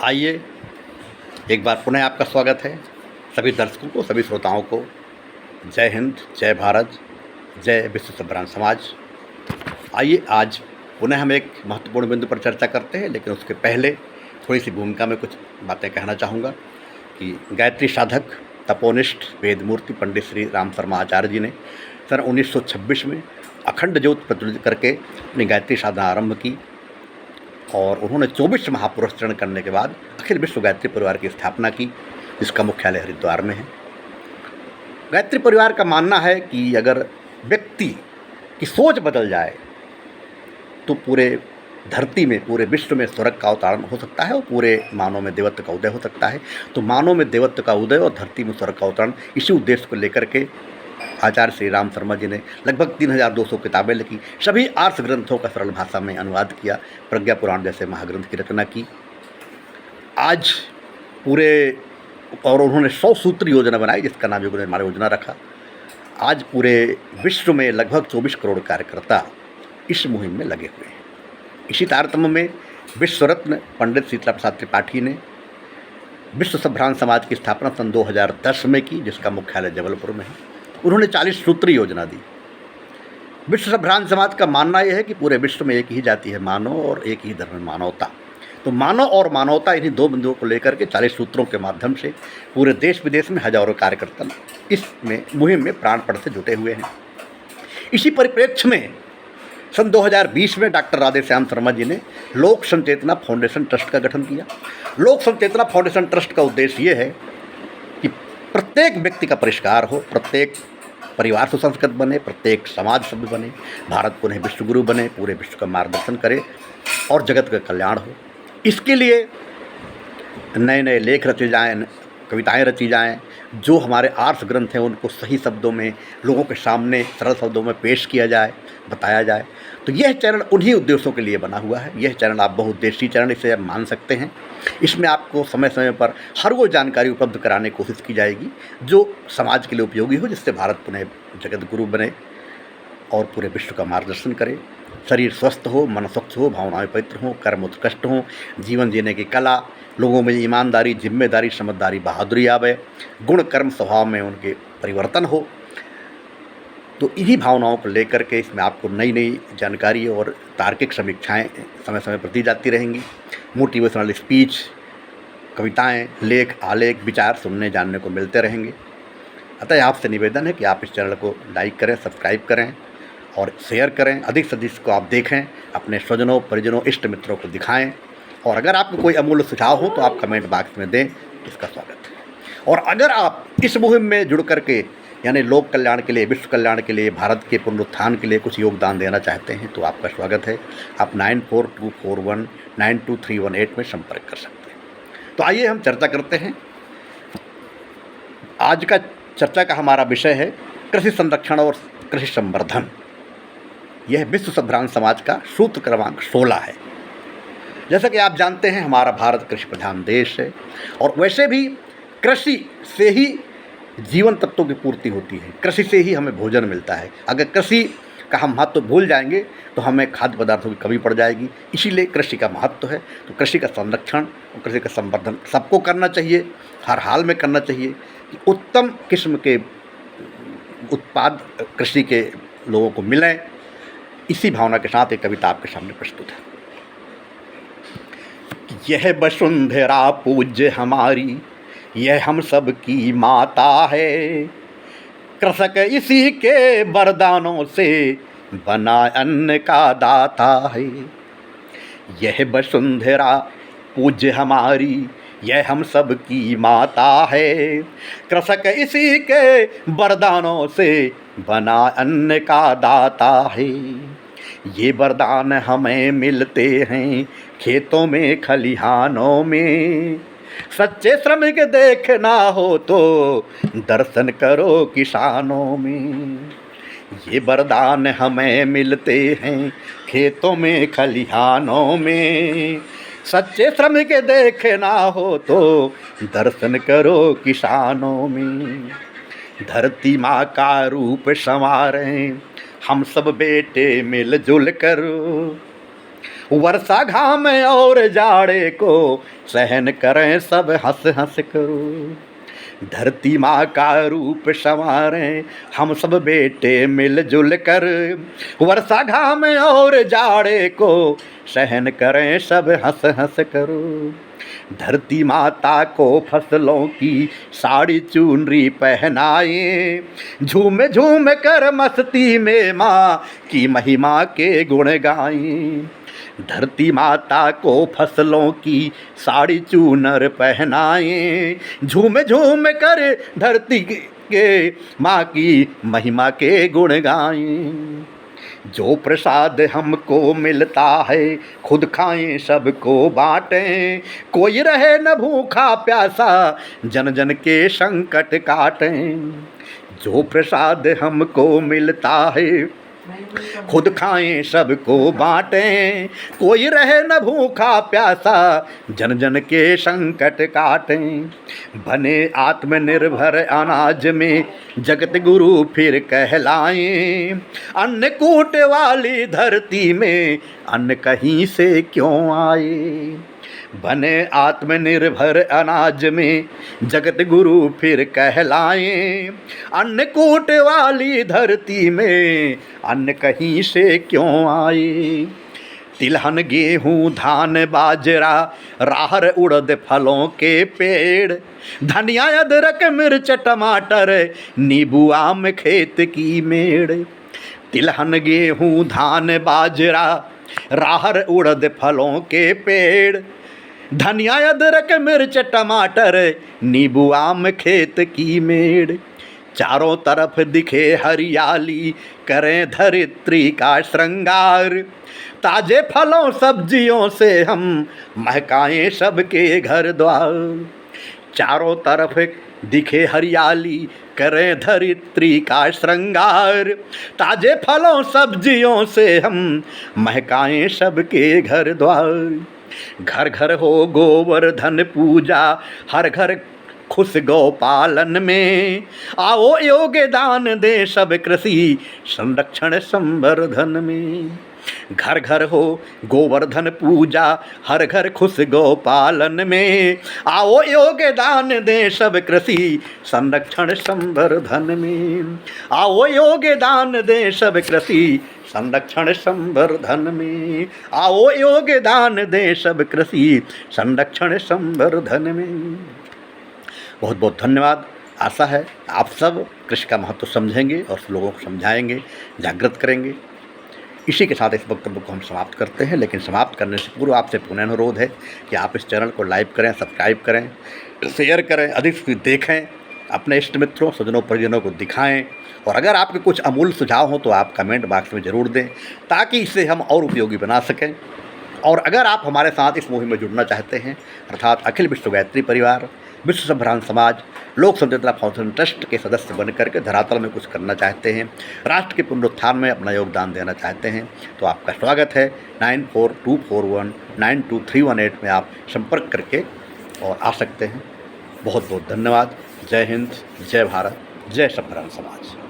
आइए एक बार पुनः आपका स्वागत है। सभी दर्शकों को, सभी श्रोताओं को जय हिंद, जय भारत, जय विश्व संविधान समाज। आइए आज पुनः हम एक महत्वपूर्ण बिंदु पर चर्चा करते हैं, लेकिन उसके पहले थोड़ी सी भूमिका में कुछ बातें कहना चाहूँगा कि गायत्री साधक तपोनिष्ठ वेदमूर्ति पंडित श्री राम शर्मा आचार्य जी ने सन 1926 में अखंड ज्योत प्रज्वलित करके अपनी गायत्री साधना आरंभ की और उन्होंने 24 महापुरुष चरण करने के बाद अखिल विश्व गायत्री परिवार की स्थापना की, जिसका मुख्यालय हरिद्वार में है। गायत्री परिवार का मानना है कि अगर व्यक्ति की सोच बदल जाए तो पूरे धरती में, पूरे विश्व में स्वर्ग का अवतरण हो सकता है और पूरे मानव में देवत्व का उदय हो सकता है। तो मानव में देवत्व का उदय और धरती में स्वर्ग का अवतरण, इसी उद्देश्य को लेकर के आचार्य श्री राम शर्मा जी ने लगभग 3200 किताबें लिखी, सभी आर्ष ग्रंथों का सरल भाषा में अनुवाद किया, प्रज्ञा पुराण जैसे महाग्रंथ की रचना की। आज पूरे और उन्होंने 100 सूत्री योजना बनाई, जिसका नाम योग निर्माण योजना रखा। आज पूरे विश्व में लगभग 24 करोड़ कार्यकर्ता इस मुहिम में लगे हुए हैं। इसी तारतम्य में विश्व रत्न पंडित शीतला प्रसाद त्रिपाठी ने विश्व संभ्रांत समाज की स्थापना सन 2010 में की, जिसका मुख्यालय जबलपुर में है। उन्होंने 40 सूत्री योजना दी। विश्व संभ्रांत समाज का मानना यह है कि पूरे विश्व में एक ही जाति है मानव और एक ही धर्म मानवता। तो मानव और मानवता, इन्हीं दो बिंदुओं को लेकर के 40 सूत्रों के माध्यम से पूरे देश विदेश में हजारों कार्यकर्ता इसमें मुहिम में प्राणपण से जुटे हुए हैं। इसी परिप्रेक्ष्य में सन 2020 में डॉक्टर राधेश्याम शर्मा जी ने लोक संचेतना फाउंडेशन ट्रस्ट का गठन किया। लोक संचेतना फाउंडेशन ट्रस्ट का उद्देश्य ये है कि प्रत्येक व्यक्ति का परिष्कार हो, प्रत्येक परिवार सुसंस्कृत बने, प्रत्येक समाज सभ्य बने, भारत पुनः विश्वगुरु बने, पूरे विश्व का मार्गदर्शन करे और जगत का कल्याण हो। इसके लिए नए नए लेख रचे जाएं, कविताएं रची जाएं, जो हमारे आर्ष ग्रंथ हैं उनको सही शब्दों में लोगों के सामने सरल शब्दों में पेश किया जाए, बताया जाए। तो यह चरण उन्हीं उद्देश्यों के लिए बना हुआ है। यह चरण आप बहुउद्देशीय चरण इसे आप मान सकते हैं। इसमें आपको समय समय पर हर वो जानकारी उपलब्ध कराने की कोशिश की जाएगी जो समाज के लिए उपयोगी हो, जिससे भारत पुनः जगत गुरु बने और पूरे विश्व का मार्गदर्शन करे। शरीर स्वस्थ हो, मन स्वच्छ हो, भावनाएं पवित्र हों, कर्म उत्कृष्ट हों, जीवन जीने की कला, लोगों में ईमानदारी, जिम्मेदारी, समझदारी, बहादुरी आवे, गुण कर्म स्वभाव में उनके परिवर्तन हो। तो इन्हीं भावनाओं को लेकर के इसमें आपको नई नई जानकारी और तार्किक समीक्षाएं समय समय पर दी जाती रहेंगी। मोटिवेशनल स्पीच, कविताएं, लेख, आलेख, विचार सुनने जानने को मिलते रहेंगे। अतः आपसे निवेदन है कि आप इस चैनल को लाइक करें, सब्सक्राइब करें और शेयर करें। अधिक से अधिक इसको आप देखें, अपने स्वजनों, परिजनों, इष्ट मित्रों को दिखाएं। और अगर आपको कोई अमूल्य सुझाव हो तो आप कमेंट बॉक्स में दें, इसका स्वागत है। और अगर आप इस मुहिम में जुड़ करके यानी लोक कल्याण के लिए, विश्व कल्याण के लिए, भारत के पुनरुत्थान के लिए कुछ योगदान देना चाहते हैं तो आपका स्वागत है। आप 9424192318 में संपर्क कर सकते हैं। तो आइए हम चर्चा करते हैं। आज का चर्चा का हमारा विषय है कृषि संरक्षण और कृषि संवर्धन। यह विश्व संभ्रांत समाज का सूत्र क्रमांक 16 है। जैसा कि आप जानते हैं, हमारा भारत कृषि प्रधान देश है और वैसे भी कृषि से ही जीवन तत्वों की पूर्ति होती है, कृषि से ही हमें भोजन मिलता है। अगर कृषि का हम महत्व भूल जाएंगे तो हमें खाद्य पदार्थों की कमी पड़ जाएगी। इसीलिए कृषि का महत्व है। तो कृषि का संरक्षण और कृषि का संवर्धन सबको करना चाहिए, हर हाल में करना चाहिए कि उत्तम किस्म के उत्पाद कृषि के लोगों को मिलें। इसी भावना के साथ एक कविता आपके सामने प्रस्तुत है। यह वसुंधरा पूज्य हमारी, यह हम सब की माता है, कृषक इसी के वरदानों से बना अन्न का दाता है। यह वसुंधरा पूज्य हमारी, यह हम सब की माता है, कृषक इसी के वरदानों से बना अन्न का दाता है। ये वरदान हमें मिलते हैं खेतों में, खलिहानों में। सच्चे श्रमिक देखना हो तो दर्शन करो किसानों में। ये वरदान हमें मिलते हैं खेतों में, खलिहानों में। सच्चे श्रमिक देखना हो तो दर्शन करो किसानों में। धरती माँ का रूप संवारें हम सब बेटे मिलजुल कर, वर्षा घाम और जाड़े को सहन करें सब हंस हंस करो। धरती माँ का रूप संवारें हम सब बेटे मिलजुल कर। वर्षा घाम और जाड़े को सहन करें सब हंस हंस करो। धरती माता को फसलों की साड़ी चुनरी पहनाए। झूम झूम कर मस्ती में माँ की महिमा के गुण गाएं। धरती माता को फसलों की साड़ी चूनर पहनाए। झूम झूम कर धरती के माँ की महिमा के गुण गाएं। जो प्रसाद हमको मिलता है खुद खाएं सबको बाँटें। कोई रहे न भूखा प्यासा जन जन के संकट काटें। जो प्रसाद हमको मिलता है खुद खाएं सबको बाँटें। कोई रहे न भूखा प्यासा जन जन के संकट काटें। बने आत्मनिर्भर अनाज में जगत गुरु फिर कहलाएं। अन्नकूट वाली धरती में अन्न कहीं से क्यों आए। बने आत्मनिर्भर अनाज में जगत गुरु फिर कहलाएं। अन्नकूट वाली धरती में अन्न कहीं से क्यों आए। तिलहन गेहूँ धान बाजरा राहर उड़द फलों के पेड़। धनिया अदरक मिर्च टमाटर नींबू आम खेत की मेड़। तिलहन गेहूँ धान बाजरा राहर उड़द फलों के पेड़। धनिया अदरक मिर्च टमाटर नींबू आम खेत की मेड़। चारों तरफ दिखे हरियाली करें धरित्री का श्रृंगार। ताजे फलों सब्जियों से हम महकाएं सबके घर द्वार। चारों तरफ दिखे हरियाली करें धरित्री का श्रृंगार। ताजे फलों सब्जियों से हम महकाएं सबके घर द्वार। घर घर हो गोवर्धन पूजा हर घर खुश गौपालन में। आओ योगदान दे सब कृषि संरक्षण संवर्धन में। घर घर हो गोवर्धन पूजा हर घर खुश गौपालन में। आओ योगदान दे सब कृषि संरक्षण संवर्धन में। आओ योगदान दे सब कृषि संरक्षण संवर्धन में। आओ योगदान दे सब कृषि संरक्षण संवर्धन में। बहुत बहुत धन्यवाद। आशा है आप सब कृषि का महत्व समझेंगे और लोगों को समझाएंगे, जागृत करेंगे। इसी के साथ इस वक्तव्य को हम समाप्त करते हैं, लेकिन समाप्त करने से पूर्व आपसे पुनः अनुरोध है कि आप इस चैनल को लाइक करें, सब्सक्राइब करें, शेयर करें, अधिक से देखें, अपने इष्ट मित्रों स्वजनों परिजनों को दिखाएं। और अगर आपके कुछ अमूल्य सुझाव हो तो आप कमेंट बॉक्स में ज़रूर दें ताकि इसे हम और उपयोगी बना सकें। और अगर आप हमारे साथ इस मुहिम में जुड़ना चाहते हैं, अर्थात अखिल विश्व गायत्री परिवार, विश्व संभ्रांत समाज, लोक संतुलिता फाउंडेशन ट्रस्ट के सदस्य बन करके धरातल में कुछ करना चाहते हैं, राष्ट्र के पुनरुत्थान में अपना योगदान देना चाहते हैं, तो आपका स्वागत है। 9424192318 में आप संपर्क करके और आ सकते हैं। बहुत बहुत धन्यवाद। जय हिंद, जय भारत, जय संभ्रांत समाज।